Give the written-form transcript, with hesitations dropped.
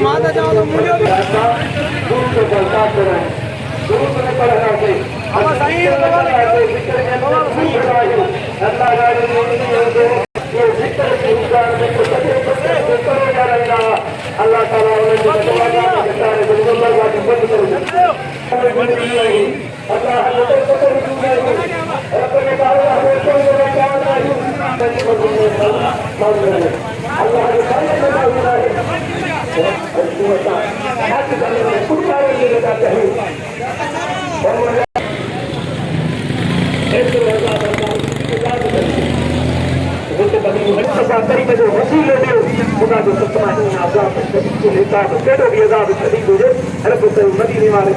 माता जाओ मुझे अल्लाह वसीले जो सत्मा आज़ाद लेता तो कहिड़ो बि अज़ाब शदीद हुजे, हर को मदीने वारे